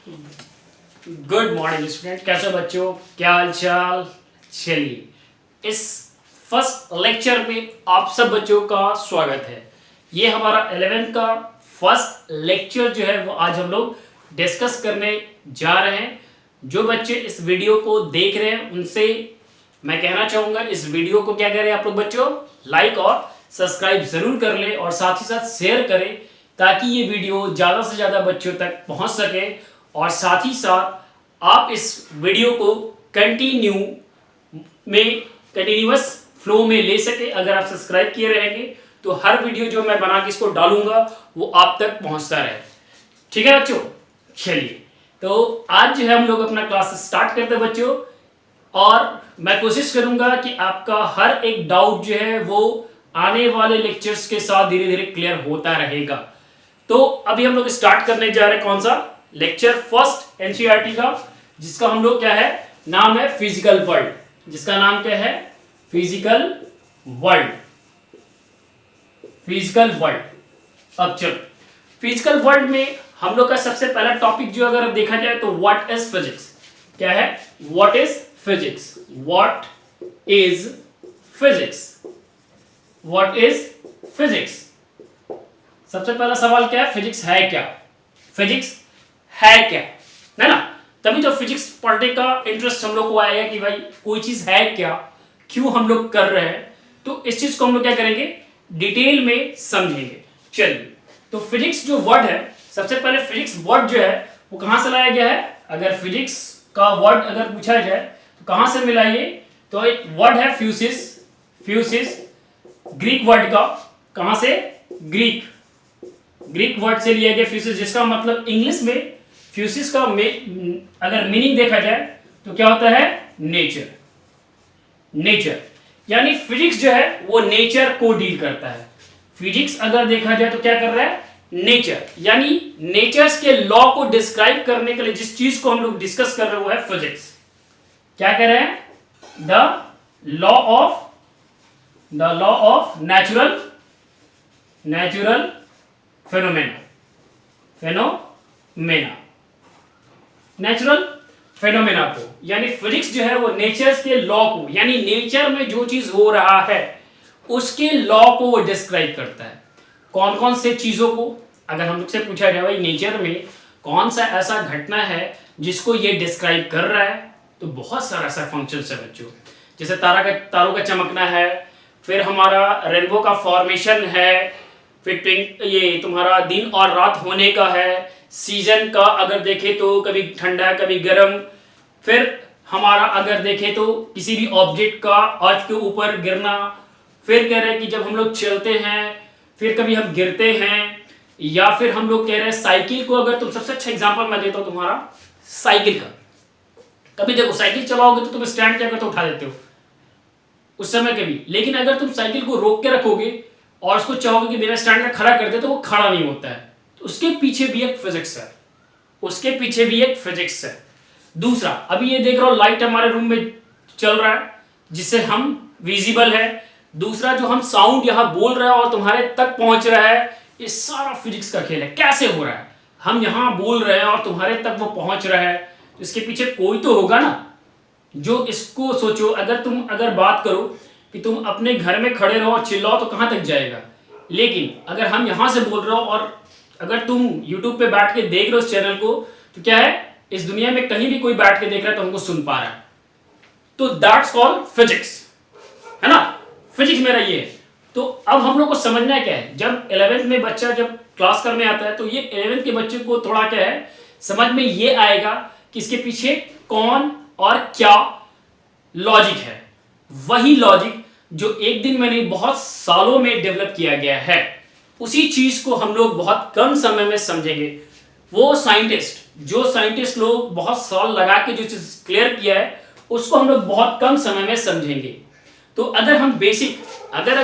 Good morning student, कैसे हो बच्चों? क्या हाल चाल? चलिए, इस फर्स्ट लेक्चर में आप सब बच्चों का स्वागत है। ये हमारा 11th का फर्स्ट लेक्चर जो है वो आज हम लोग डिस्कस करने जा रहे हैं। जो बच्चे इस वीडियो को देख रहे हैं उनसे मैं कहना चाहूँगा, इस वीडियो को क्या करें आप लोग बच्चों, लाइक और सब्सक्राइब ज़रूर कर लें और साथ ही साथ शेयर करें ताकि ये वीडियो ज़्यादा से ज़्यादा बच्चों तक पहुँच सके। और साथ ही साथ आप इस वीडियो को कंटिन्यूअस फ्लो में ले सके। अगर आप सब्सक्राइब किए रहेंगे तो हर वीडियो जो मैं बना के इसको डालूंगा वो आप तक पहुंचता रहे। ठीक है बच्चों? चलिए, तो आज जो है हम लोग अपना क्लास स्टार्ट करते हैं बच्चों, और मैं कोशिश करूंगा कि आपका हर एक डाउट जो है वो आने वाले लेक्चर्स के साथ धीरे धीरे क्लियर होता रहेगा। तो अभी हम लोग स्टार्ट करने जा रहे हैं कौन सा लेक्चर, फर्स्ट एनसीईआरटी का, जिसका हम लोग क्या है नाम है फिजिकल वर्ल्ड। जिसका नाम क्या है? Physical world. Physical world. अब चलो, फिजिकल वर्ल्ड में हम लोग का सबसे पहला टॉपिक जो अगर देखा जाए तो व्हाट इज फिजिक्स। क्या है? What is physics. What is physics. What is physics. सबसे पहला सवाल क्या है? फिजिक्स है क्या? फिजिक्स है क्या, है ना? तभी तो फिजिक्स पढ़ने का इंटरेस्ट हम लोग को आएगा कि भाई कोई चीज है क्या, क्यों हम लोग कर रहे हैं। तो इस चीज को हम लोग क्या करेंगे, डिटेल में समझेंगे। चलिए, तो फिजिक्स जो वर्ड है, सबसे पहले फिजिक्स वर्ड जो है वो कहां से लाया गया है? अगर फिजिक्स का वर्ड अगर पूछा जाए तो कहां से मिला ये? तो एक वर्ड है फ्यूसिस। फ्यूसिस ग्रीक वर्ड का, कहां से? ग्रीक वर्ड से लिया गया फ्यूसिस, जिसका मतलब इंग्लिश में फ्यूसिस का अगर मीनिंग देखा जाए तो क्या होता है? नेचर। नेचर यानी फिजिक्स जो है वो नेचर को डील करता है। फिजिक्स अगर देखा जाए तो क्या कर रहा है? नेचर, यानी नेचर्स के लॉ को डिस्क्राइब करने के लिए जिस चीज को हम लोग डिस्कस कर रहे हैं वो है फिजिक्स। क्या कह रहे हैं? The law of natural phenomena. Natural phenomena को, यानी फिजिक्स जो है वो नेचर्स के लॉ को, यानी नेचर में जो चीज हो रहा है उसके लॉ को वो डिस्क्राइब करता है। कौन कौन से चीजों को, अगर हम लोग से पूछा जाए भाई नेचर में कौन सा ऐसा घटना है जिसको ये डिस्क्राइब कर रहा है, तो बहुत सारा ऐसा फंक्शंस है बच्चों। जैसे तारों का चमकना है, फिर हमारा रेनबो का फॉर्मेशन है, फिर ये तुम्हारा दिन और रात होने का है, सीजन का अगर देखें तो कभी ठंडा कभी गर्म, फिर हमारा अगर देखें तो किसी भी ऑब्जेक्ट का अर्थ के ऊपर गिरना, फिर कह रहे हैं कि जब हम लोग चलते हैं फिर कभी हम गिरते हैं, या फिर हम लोग कह रहे हैं साइकिल को, अगर तुम सबसे अच्छा एग्जांपल मैं देता हूं तुम्हारा साइकिल का। कभी देखो साइकिल चलाओगे तो तुम स्टैंड क्या करते हो, उठा देते हो उस समय कभी, लेकिन अगर तुम साइकिल को रोक के रखोगे और उसको चाहोगे कि बिना स्टैंड में खड़ा कर दे तो वो खड़ा नहीं होता है। तो उसके पीछे भी एक फिजिक्स है, उसके पीछे भी एक फिजिक्स है। दूसरा, अभी ये देख रहा हो लाइट हमारे रूम में चल रहा है जिससे हम विजिबल है। दूसरा, जो हम साउंड यहां बोल रहे हैं और तुम्हारे तक पहुंच रहा है, ये सारा फिजिक्स का खेल है। कैसे हो रहा है? हम यहां बोल रहे हैं और तुम्हारे तक वो पहुंच रहा है, तो इसके पीछे कोई तो होगा ना जो इसको सोचो। अगर बात करो कि तुम अपने घर में खड़े रहो और चिल्लाओ तो कहां तक जाएगा, लेकिन अगर हम यहां से बोल रहे हो और अगर तुम YouTube पे बैठ के देख रहे हो इस चैनल को, तो क्या है, इस दुनिया में कहीं भी कोई बैठ के देख रहा है तो हमको सुन पा रहा है। तो दैट्स कॉल्ड फिजिक्स, है ना? फिजिक्स मेरा ये है। तो अब हम लोग को समझना क्या है, जब 11th में बच्चा जब क्लास करने आता है तो ये 11th के बच्चे को थोड़ा क्या है समझ में ये आएगा कि इसके पीछे कौन और क्या लॉजिक है। वही लॉजिक जो एक दिन में नहीं बहुत सालों में डेवलप किया गया है, उसी चीज को हम लोग बहुत कम समय में समझेंगे। वो साइंटिस्ट लोग बहुत साल लगा के जो चीज क्लियर किया है उसको हम लोग बहुत कम समय में समझेंगे। तो अगर हम अगर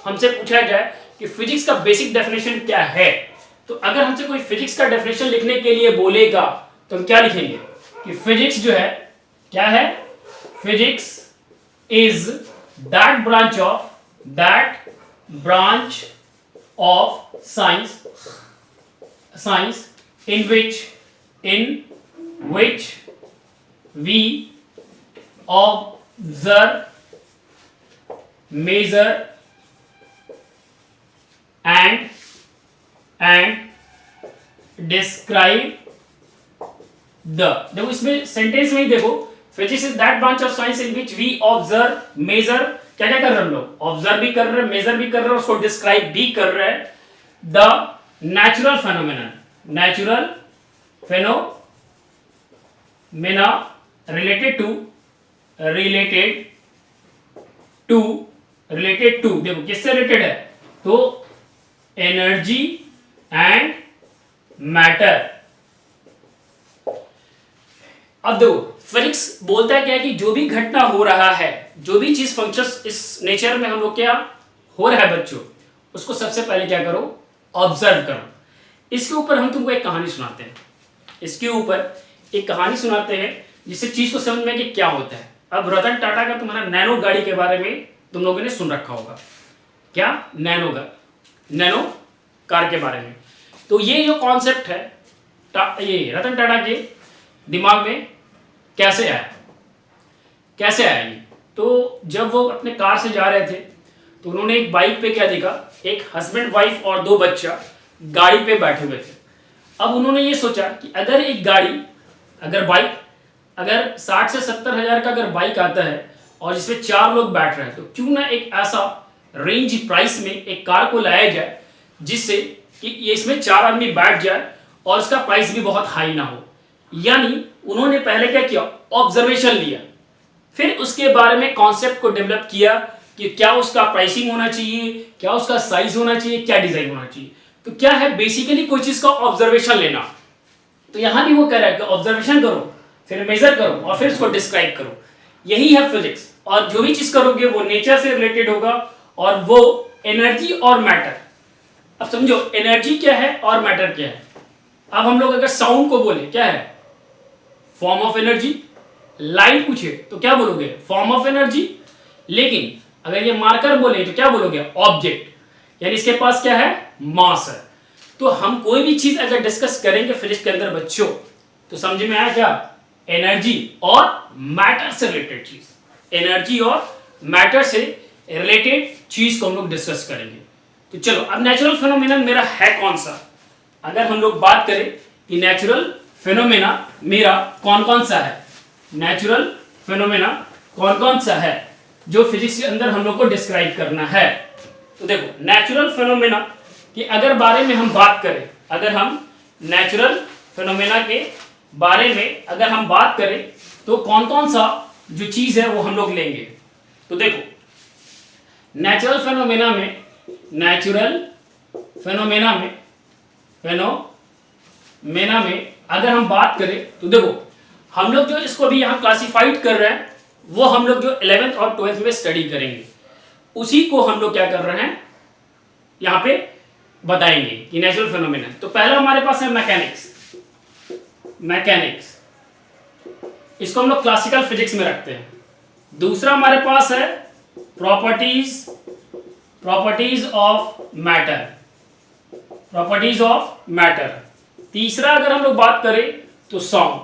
हमसे पूछा जाए कि फिजिक्स का बेसिक डेफिनेशन क्या है, तो अगर हमसे कोई फिजिक्स का डेफिनेशन लिखने के लिए बोलेगा तो हम क्या लिखेंगे कि फिजिक्स जो है क्या है? Physics is that branch of science in which in which we observe, measure and describe the। देखो इसमें सेंटेंस में ही देखो, physics is that branch of science in which we observe, measure, क्या क्या कर रहे हैं हम लोग, ऑब्जर्व भी कर रहे हैं, मेजर भी कर रहे हैं, उसको डिस्क्राइब भी कर रहे हैं। The natural phenomena, natural phenomena related to देखो किससे रिलेटेड है, तो एनर्जी एंड मैटर। अब देखो फिजिक्स बोलता है क्या है कि जो भी घटना हो रहा है, जो भी चीज फंक्शंस इस नेचर में हम लोग क्या हो रहा है बच्चों, उसको सबसे पहले क्या करो, ऑब्जर्व करो। इसके ऊपर हम तुमको एक कहानी सुनाते हैं, इसके ऊपर एक कहानी सुनाते हैं जिससे चीज को समझ में कि क्या होता है। अब रतन टाटा का तुम्हारा नैनो गाड़ी के बारे में तुम लोगों ने सुन रखा होगा, क्या, नैनो कार के बारे में। तो ये जो कॉन्सेप्ट है ये रतन टाटा के दिमाग में कैसे आया ये, तो जब वो अपने कार से जा रहे थे तो उन्होंने एक बाइक पे क्या देखा, एक हस्बैंड वाइफ और 2 बच्चा गाड़ी पे बैठे हुए थे। अब उन्होंने ये सोचा कि अगर एक गाड़ी, अगर 60 से 70 हजार का अगर बाइक आता है और जिसमें 4 लोग बैठ रहे हैं, तो क्यों ना एक ऐसा रेंज प्राइस में एक कार को लाया जाए जिससे कि ये इसमें 4 आदमी बैठ जाए और इसका प्राइस भी बहुत हाई ना हो। यानी उन्होंने पहले क्या किया, ऑब्जर्वेशन लिया, फिर उसके बारे में कॉन्सेप्ट को डेवलप किया कि क्या उसका प्राइसिंग होना चाहिए, क्या उसका साइज होना चाहिए, क्या डिजाइन होना चाहिए। तो क्या है, बेसिकली कोई चीज का ऑब्जर्वेशन लेना। तो यहां भी वो कह रहा है कि ऑब्जर्वेशन करो, फिर मेजर करो और फिर उसको डिस्क्राइब करो। यही है फिजिक्स, और जो भी चीज करोगे वो नेचर से रिलेटेड होगा, और वो एनर्जी और मैटर। अब समझो एनर्जी क्या है और मैटर क्या है। अब हम लोग अगर साउंड को बोले क्या है, फॉर्म ऑफ एनर्जी। लाइट पूछे तो क्या बोलोगे, फॉर्म ऑफ एनर्जी। लेकिन अगर ये मार्कर बोले तो क्या बोलोगे, ऑब्जेक्ट, यानी इसके पास क्या है, मास है। तो हम कोई भी चीज अगर डिस्कस करेंगे फिजिक्स के अंदर बच्चों, तो समझ में आया क्या, एनर्जी और मैटर से रिलेटेड चीज, एनर्जी और मैटर से रिलेटेड चीज को हम लोग डिस्कस करेंगे। तो चलो अब नेचुरल फिनोमिनन मेरा है कौन सा, अगर हम लोग बात करें कि नेचुरल फिनोमेना मेरा कौन कौन सा है, नेचुरल फिनोमेना कौन कौन सा है जो फिजिक्स के अंदर हम लोग को डिस्क्राइब करना है। तो देखो नेचुरल फिनोमेना की अगर बारे में हम बात करें, अगर हम नेचुरल फिनोमेना के बारे में अगर हम बात करें तो कौन कौन सा जो चीज है वो हम लोग लेंगे। तो देखो नेचुरल फिनोमेना में अगर हम बात करें तो देखो हम लोग जो इसको भी यहाँ क्लासिफाइड कर रहे हैं वो हम लोग जो 11th और 12th में स्टडी करेंगे उसी को हम लोग क्या कर रहे हैं यहाँ पे बताएंगे कि नेचुरल फिनोमेना। तो पहला हमारे पास है मैकेनिक्स, इसको हम लोग क्लासिकल फिजिक्स में रखते हैं। दूसरा हमारे पास है प्रॉपर्टीज ऑफ मैटर। तीसरा अगर हम लोग बात करें तो साउंड,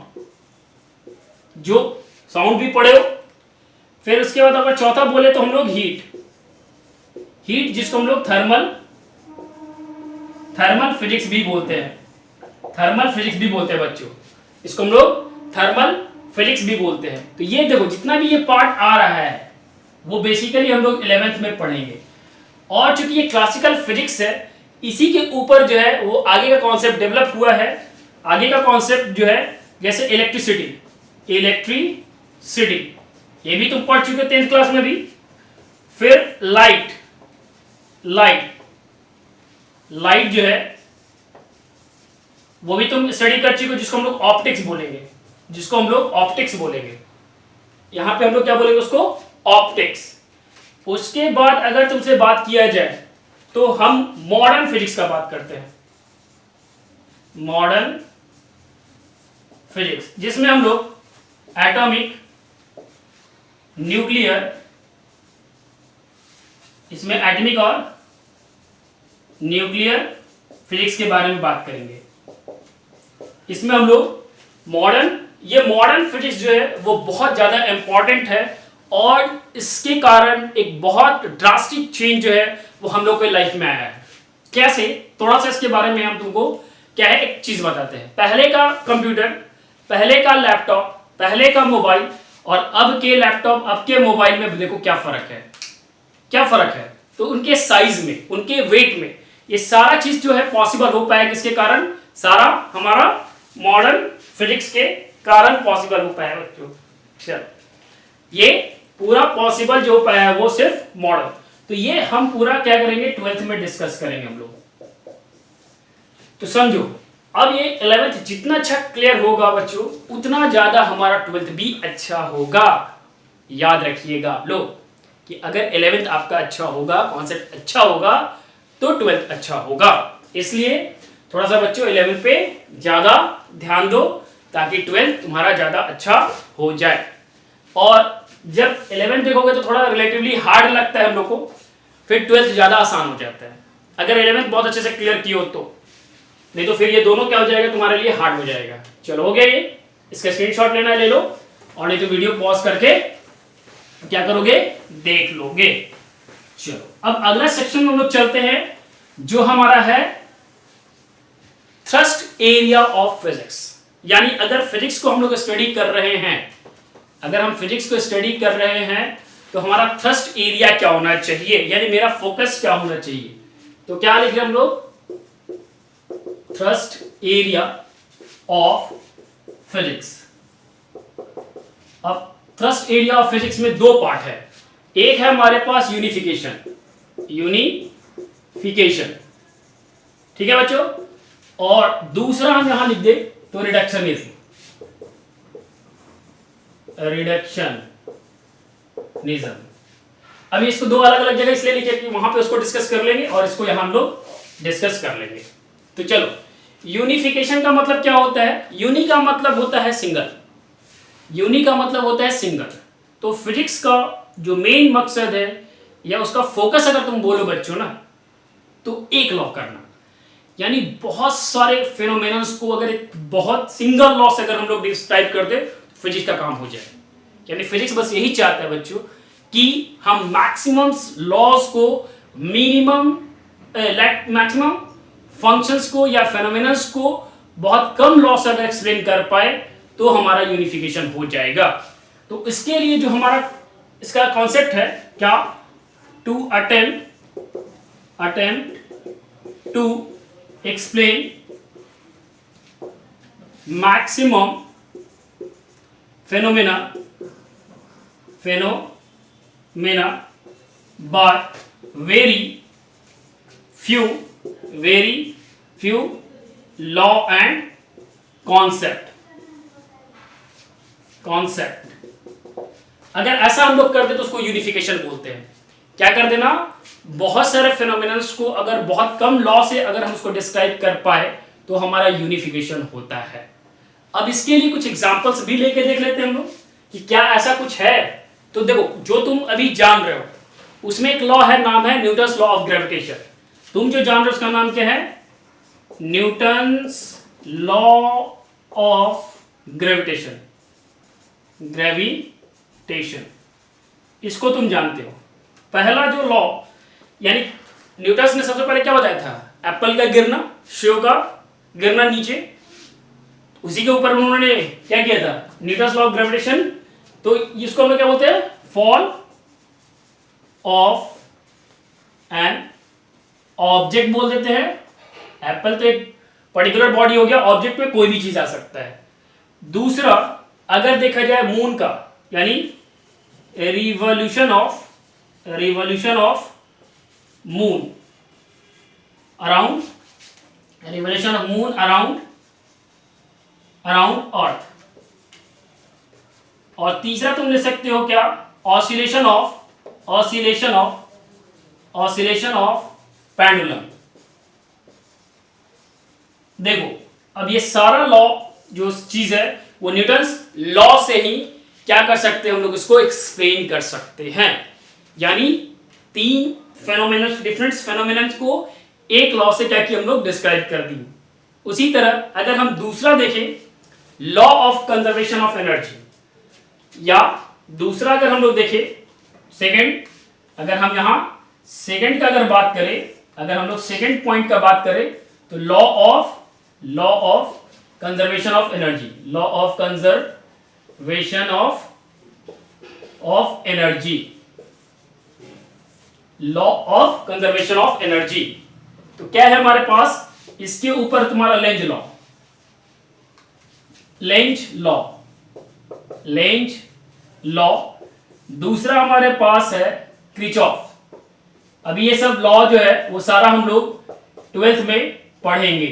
जो साउंड भी पढ़े हो। फिर उसके बाद अगर चौथा बोले तो हम लोग हीट जिसको हम लोग थर्मल फिजिक्स भी बोलते हैं बच्चों, इसको हम लोग थर्मल फिजिक्स भी बोलते हैं। तो ये देखो जितना भी ये पार्ट आ रहा है वो बेसिकली हम लोग 11th में पढ़ेंगे। और चूंकि ये क्लासिकल फिजिक्स है इसी के ऊपर जो है वो आगे का कॉन्सेप्ट डेवलप हुआ है। आगे का कॉन्सेप्ट जो है जैसे इलेक्ट्रिसिटी, ये भी तुम पढ़ चुके हो 10th क्लास में भी। फिर लाइट जो है वो भी तुम स्टडी कर चुके हो, जिसको हम लोग ऑप्टिक्स बोलेंगे। यहां पे हम लोग क्या बोलेंगे उसको, ऑप्टिक्स। उसके बाद अगर तुमसे बात किया जाए तो हम मॉडर्न फिजिक्स का बात करते हैं, मॉडर्न फिजिक्स जिसमें हम लोग एटॉमिक, न्यूक्लियर, इसमें एटॉमिक और न्यूक्लियर फिजिक्स के बारे में बात करेंगे। इसमें हम लोग ये मॉडर्न फिजिक्स जो है वो बहुत ज़्यादा इंपॉर्टेंट है और इसके कारण एक बहुत ड्रास्टिक चेंज जो है वो हम लोग के लाइफ में आया है। कैसे, थोड़ा सा इसके बारे में हम तुमको क्या है एक चीज बताते हैं। पहले का कंप्यूटर, पहले का लैपटॉप, पहले का मोबाइल और अब के लैपटॉप, अब के मोबाइल में देखो क्या फर्क है। क्या फर्क है? तो उनके साइज में, उनके वेट में, ये सारा चीज जो है पॉसिबल हो पाया किसके कारण? सारा हमारा मॉडर्न फिजिक्स के कारण पॉसिबल हो पाया बच्चों। चलो, ये पूरा पॉसिबल जो हो पाया है वो सिर्फ मॉडर्न। तो ये हम पूरा क्या करेंगे, 12th में डिस्कस करेंगे हम लोग। तो समझो, अब ये 11th जितना अच्छा क्लियर होगा बच्चों, उतना ज्यादा हमारा 12th भी अच्छा होगा। याद रखिएगा लोग कि अगर 11th आपका अच्छा होगा, कॉन्सेप्ट अच्छा होगा, तो 12th अच्छा होगा। इसलिए थोड़ा सा बच्चों 11th पे ज्यादा ध्यान दो ताकि 12th तुम्हारा ज्यादा अच्छा हो जाए। और जब 11th देखोगे तो थोड़ा रिलेटिवली हार्ड लगता है हम लोग को, फिर 12th ज्यादा आसान हो जाता है अगर 11th बहुत अच्छे से क्लियर की हो तो। नहीं तो फिर ये दोनों क्या हो जाएगा, तुम्हारे लिए हार्ड हो जाएगा। चलो, हो गया ये, इसका स्क्रीनशॉट लेना है ले लो, और नहीं तो वीडियो पॉज करके क्या करोगे, देख लोगे। चलो, अब अगला सेक्शन में हम लोग चलते हैं जो हमारा है थ्रस्ट एरिया ऑफ फिजिक्स। यानी अगर फिजिक्स को हम लोग स्टडी कर रहे हैं, अगर हम फिजिक्स को स्टडी कर रहे हैं तो हमारा थ्रस्ट एरिया क्या होना चाहिए, यानी मेरा फोकस क्या होना चाहिए। तो क्या लिख रहे हम लोग, थ्रस्ट एरिया ऑफ फिजिक्स। अब थ्रस्ट एरिया ऑफ फिजिक्स में दो पार्ट है। एक है हमारे पास यूनिफिकेशन, ठीक है बच्चों, और दूसरा हम यहां लिख दे तो रिडक्शनिज्म। अभी इसको दो अलग अलग जगह इसलिए लिखे कि वहां पे उसको डिस्कस कर लेंगे और इसको यहां हम लोग डिस्कस कर लेंगे। तो चलो, यूनिफिकेशन का मतलब क्या होता है? यूनि का मतलब होता है सिंगल, यूनि का मतलब होता है सिंगल। तो फिजिक्स का जो मेन मकसद है या उसका फोकस अगर तुम बोलो बच्चों ना, तो एक लॉ करना। यानी बहुत सारे फिनोमेनन्स को अगर एक बहुत सिंगल लॉ से अगर हम लोग डिस्क्राइब कर दे, फिजिक्स का काम हो जाए। यानी फिजिक्स बस यही चाहता है बच्चों कि हम मैक्सिमम लॉज को, मैक्सिमम फंक्शंस को या फेनोमेनन्स को बहुत कम लॉ से अगर एक्सप्लेन कर पाए तो हमारा यूनिफिकेशन हो जाएगा। तो इसके लिए जो हमारा इसका कॉन्सेप्ट है क्या, to attempt to explain maximum phenomena by very few law and concept। अगर ऐसा हम लोग कर दे तो उसको यूनिफिकेशन बोलते हैं। क्या कर देना, बहुत सारे फिनोमिनल्स को अगर बहुत कम लॉ से अगर हम उसको डिस्क्राइब कर पाए तो हमारा यूनिफिकेशन होता है। अब इसके लिए कुछ एग्जांपल्स भी लेके देख लेते हैं हम लोग कि क्या ऐसा कुछ है। तो देखो, जो तुम अभी जान रहे हो उसमें एक लॉ है, नाम है न्यूटन्स लॉ ऑफ ग्रेविटेशन। तुम जो जान रहे हो उसका नाम क्या है, न्यूटन्स लॉ ऑफ ग्रेविटेशन। इसको तुम जानते हो। पहला जो लॉ, यानी न्यूटन्स ने सबसे पहले क्या बताया था, एप्पल का गिरना, सेव का गिरना नीचे, उसी के ऊपर उन्होंने क्या किया था, न्यूटन्स लॉ ऑफ ग्रेविटेशन। तो इसको हम लोग क्या बोलते हैं, फॉल ऑफ एन ऑब्जेक्ट बोल देते हैं। एप्पल तो एक पर्टिकुलर बॉडी हो गया, ऑब्जेक्ट में कोई भी चीज आ सकता है। दूसरा, अगर देखा जाए मून का, यानी रिवॉल्यूशन ऑफ मून अराउंड अर्थ। और तीसरा तुम ले सकते हो क्या, ऑसिलेशन ऑफ पेंडुलम। देखो, अब ये सारा लॉ जो चीज है वो न्यूटन्स लॉ से ही क्या कर सकते हैं, हम लोग इसको एक्सप्लेन कर सकते हैं। यानी तीन फेनोमेनन, डिफरेंट फेनोमेनन को एक लॉ से क्या किया हम लोग, डिस्क्राइब कर दी। उसी तरह अगर हम दूसरा देखें law of conservation of energy. या दूसरा अगर हम लोग देखें सेकंड, अगर हम यहां सेकंड का अगर बात करें, अगर हम लोग सेकंड पॉइंट का बात करें तो law of conservation of energy, law of conservation of energy, law of conservation of energy. तो क्या है हमारे पास, इसके ऊपर तुम्हारा लेंज लॉ, दूसरा हमारे पास है क्रिचॉफ। अभी ये सब लॉ जो है वो सारा हम लोग 12th में पढ़ेंगे।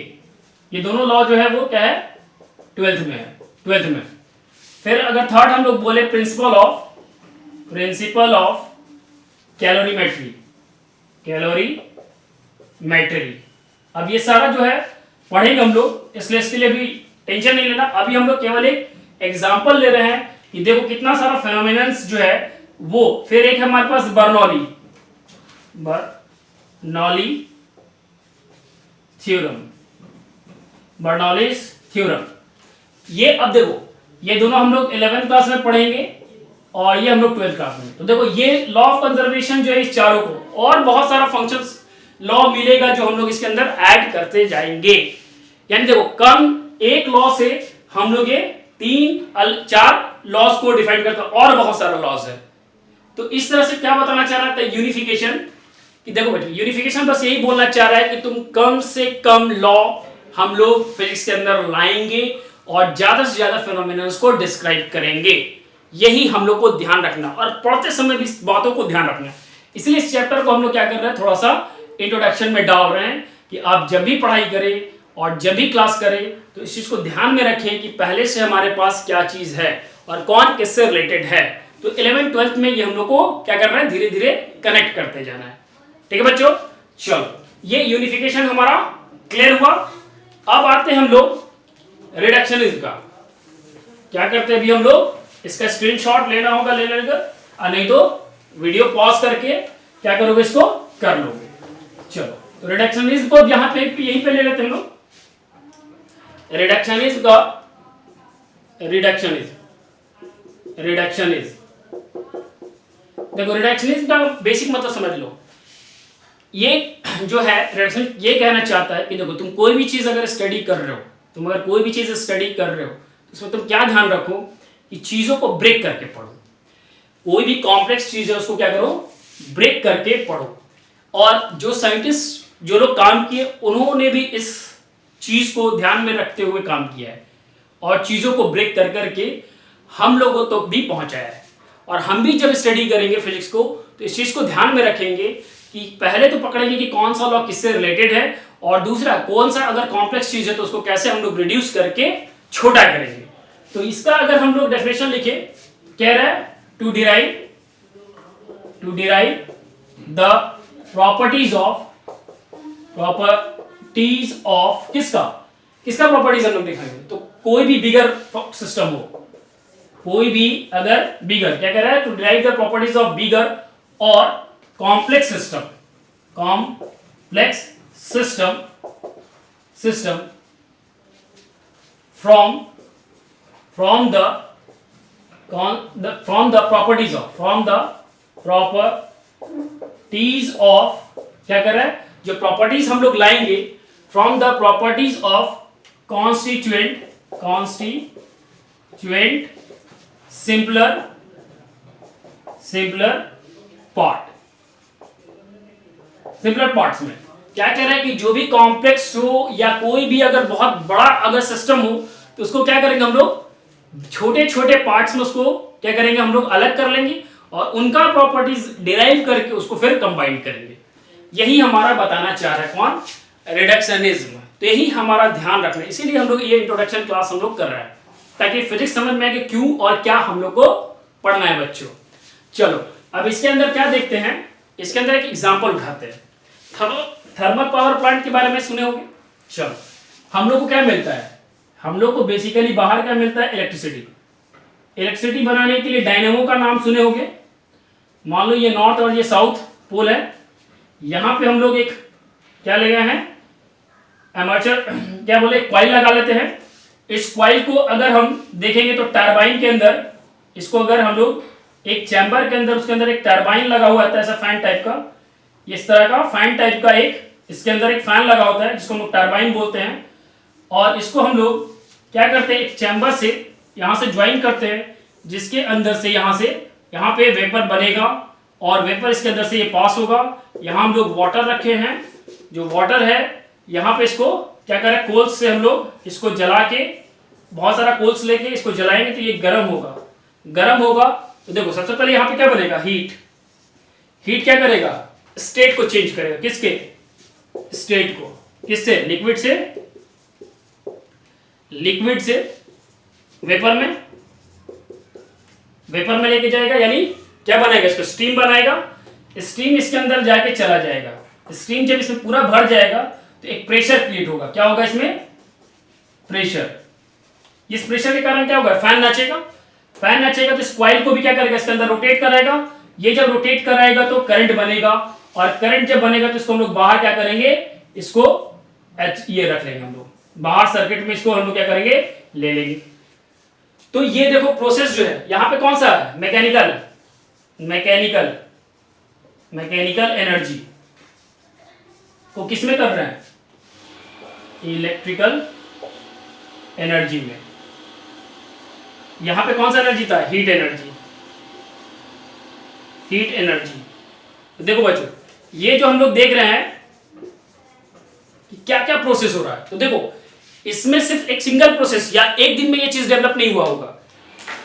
ये दोनों लॉ जो है वो क्या है, 12th में। फिर अगर थर्ड हम लोग बोले प्रिंसिपल ऑफ कैलोरीमेट्री। अब ये सारा जो है पढ़ेंगे हम लोग, इसलिए इसके लिए भी टेंशन नहीं लेना। अभी हम लोग केवल एक एग्जांपल ले रहे हैं कि देखो कितना सारा फेनोमेनन्स जो है वो। फिर एक हमारे पास बर्नौली बर्नौलीज थ्योरम। ये अब देखो, ये दोनों हम लोग 11th क्लास में पढ़ेंगे और ये हम लोग 12th क्लास में। तो देखो ये लॉ ऑफ कंजर्वेशन जो है इस चारों को, और बहुत सारा फंक्शंस लॉ मिलेगा जो हम लोग इसके अंदर ऐड करते जाएंगे। यानी देखो कम एक लॉ से हम लोग ये 4 लॉस को डिफाइन करते हैं, और बहुत सारा लॉस है। तो इस तरह से क्या बताना चाह रहा था यूनिफिकेशन, कि देखो बेटा यूनिफिकेशन बस यही बोलना चाह रहा है कि तुम कम से कम लॉ हम लोग फिजिक्स के अंदर लाएंगे और ज्यादा से ज्यादा फेनोमेनन्स को डिस्क्राइब करेंगे। यही हम लोग को ध्यान रखना, और पढ़ते समय भी इस बातों को ध्यान रखना। इसलिए इस चैप्टर को हम लोग क्या कर रहे हैं, थोड़ा सा इंट्रोडक्शन में डाल रहे हैं कि आप जब भी पढ़ाई करें और जब भी क्लास करें तो इस चीज को ध्यान में रखें कि पहले से हमारे पास क्या चीज है और कौन किससे रिलेटेड है। तो 11th 12th में ये हम लोग को क्या कर रहे हैं, धीरे धीरे कनेक्ट करते जाना है। ठीक है बच्चों, चलो ये यूनिफिकेशन हमारा क्लियर हुआ। अब आते हैं हम लोग रिडक्शनिज्म का। क्या करते हैं अभी हम लोग, इसका स्क्रीनशॉट लेना होगा, ले लेगा, और नहीं तो वीडियो पॉज करके क्या करोगे, इसको कर लोगे। चलो तो रिडक्शनिज्म को यहां पे यहीं पे ले लेते हैं हम लोग। रिडक्शनिज्म देखो रिडक्शनिज्म का बेसिक मतलब समझ लो। ये जो है रिडक्शनिज्म ये कहना चाहता है कि देखो तुम कोई भी चीज अगर स्टडी कर रहे हो, तुम अगर कोई भी चीज स्टडी कर रहे हो तो उसमें तुम क्या ध्यान रखो कि चीजों को ब्रेक करके पढ़ो। कोई भी कॉम्प्लेक्स चीज है उसको क्या करो, ब्रेक करके पढ़ो। और जो साइंटिस्ट जो लोग काम किए उन्होंने भी इस चीज को ध्यान में रखते हुए काम किया है और चीजों को ब्रेक कर करके हम लोगों तो भी पहुंचाया है। और हम भी जब स्टडी करेंगे फिजिक्स को तो इस चीज को ध्यान में रखेंगे कि पहले तो पकड़ेंगे कि कौन सा लॉ किससे रिलेटेड है, और दूसरा कौन सा अगर कॉम्प्लेक्स चीज है तो उसको कैसे हम लोग रिड्यूस करके छोटा करेंगे। तो इसका अगर हम लोग डेफिनेशन लिखे, कह रहा है to derive the properties of किसका प्रॉपर्टीज हम लोग दिखाएंगे। तो कोई भी बिगर सिस्टम हो, कोई भी अगर बिगर, क्या कह रहा है, to derive the properties of bigger और complex system from the properties of क्या कर रहा है, जो प्रॉपर्टीज हम लोग लाएंगे from the properties of constituent simpler parts में क्या कह रहा है कि जो भी कॉम्प्लेक्स हो या कोई भी अगर बहुत बड़ा अगर सिस्टम हो तो उसको क्या करेंगे हम लोग, छोटे छोटे पार्ट्स में उसको क्या करेंगे हम लोग अलग कर लेंगे और उनका प्रॉपर्टीज डिराइव करके उसको फिर कंबाइन करेंगे। यही हमारा बताना चाह रहा है कौन, रिडक्शनिज्म। तो यही हमारा ध्यान रखना है, इसीलिए हम लोग ये इंट्रोडक्शन क्लास हम लोग कर रहे हैं ताकि फिजिक्स समझ में आए कि क्यों और क्या हम लोग को पढ़ना है बच्चों। चलो अब इसके अंदर क्या देखते हैं, इसके अंदर एक एग्जांपल उठाते हैं। थर्मल पावर प्लांट के बारे में सुने होंगे। चलो हम लोग को क्या मिलता है, हम लोग को बेसिकली बाहर क्या मिलता है, इलेक्ट्रिसिटी बनाने के लिए डायनेमो का नाम सुने होंगे। मान लो ये नॉर्थ और ये साउथ पोल है, यहां पे हम लोग एक क्या ले गए हैं, एमर्चर क्या बोले, कॉइल लगा लेते हैं। इस कॉइल को अगर हम देखेंगे तो टरबाइन के अंदर इसको अगर हम लोग एक चैम्बर के अंदर, उसके अंदर एक टरबाइन लगा हुआ है ऐसा फैन टाइप का, इस तरह का फैन टाइप का एक इसके अंदर एक फैन लगा होता है जिसको हम लोग टरबाइन बोलते हैं। और इसको हम लोग क्या करते हैं, एक चैम्बर से यहाँ से ज्वाइन करते हैं, जिसके अंदर से यहाँ पे वेपर बनेगा और वेपर इसके अंदर से ये पास होगा। यहाँ हम लोग वाटर रखे हैं, जो वाटर है यहाँ पे इसको क्या करें, कोल्स से हम लोग इसको जला के, बहुत सारा कोल्स लेके इसको जलाएंगे तो ये गर्म होगा। गर्म होगा तो देखो सबसे पहले यहाँ पे क्या बनेगा, हीट क्या करेगा, स्टेट को चेंज करेगा। किसके स्टेट को, किससे, लिक्विड से वेपर में लेके जाएगा, यानी क्या बनाएगा, इसको स्टीम बनाएगा। स्टीम इसके अंदर जाके चला जाएगा। स्टीम जब इसमें पूरा भर जाएगा तो एक प्रेशर क्रिएट होगा। क्या होगा इसमें, प्रेशर। इस प्रेशर के कारण क्या होगा, फैन नाचेगा तो इस कॉइल को भी क्या करेगा, इसके अंदर रोटेट कराएगा। ये जब रोटेट कराएगा तो करंट बनेगा, और करंट जब बनेगा तो इसको हम लोग बाहर क्या करेंगे, इसको ये रख लेंगे हम लोग बाहर सर्किट में, इसको हम लोग क्या करेंगे, ले लेंगे। तो ये देखो प्रोसेस जो है यहाँ पे कौन सा है, मैकेनिकल एनर्जी को किसमें कर रहे हैं, इलेक्ट्रिकल एनर्जी में। यहां पे कौन सा एनर्जी था, हीट एनर्जी। तो देखो बच्चों, ये जो हम लोग देख रहे हैं कि क्या क्या प्रोसेस हो रहा है, तो देखो इसमें सिर्फ एक सिंगल प्रोसेस या एक दिन में ये चीज डेवलप नहीं हुआ होगा।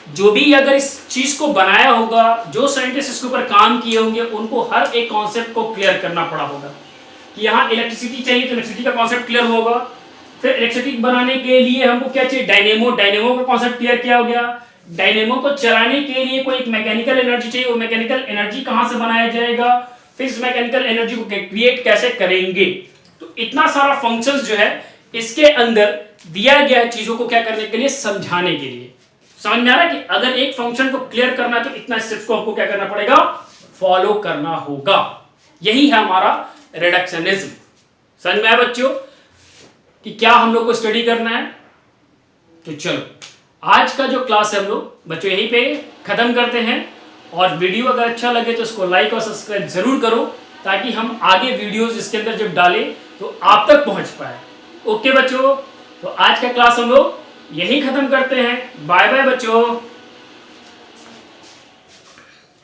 जो भी अगर इस चीज को बनाया होगा, जो साइंटिस्ट इसके ऊपर काम किए होंगे, उनको हर एक कॉन्सेप्ट को क्लियर करना पड़ा होगा कि यहाँ इलेक्ट्रिसिटी चाहिए तो इलेक्ट्रिसिटी का कॉन्सेप्ट क्लियर होगा। फिर इलेक्ट्रिसिटी बनाने के लिए हमको क्या चाहिए, डायनेमो का कॉन्सेप्ट क्लियर किया हो गया। डायनेमो को चलाने के लिए कोई एक मैकेनिकल एनर्जी चाहिए, वो मैकेनिकल एनर्जी कहां से बनाया जाएगा, फिर इस मैकेनिकल एनर्जी को क्रिएट कैसे करेंगे। तो इतना सारा फंक्शंस जो है इसके अंदर दिया गया है, चीजों को क्या करने के लिए, समझाने के लिए। समझ में आ रहा है कि अगर एक फंक्शन को क्लियर करना है तो इतना स्टेप्स को हमको क्या करना पड़ेगा, फॉलो करना होगा। यही है हमारा रिडक्शनिज्म। समझ में आया बच्चों कि क्या हम लोग को स्टडी करना है। तो चलो आज का जो क्लास है हम लोग बच्चों यहीं पे खत्म करते हैं, और वीडियो अगर अच्छा लगे तो इसको लाइक और सब्सक्राइब जरूर करो, ताकि हम आगे वीडियोस इसके अंदर जब डालें तो आप तक पहुंच पाए। ओके बच्चों, तो आज का क्लास हम लोग यही खत्म करते हैं। बाय बाय बच्चों।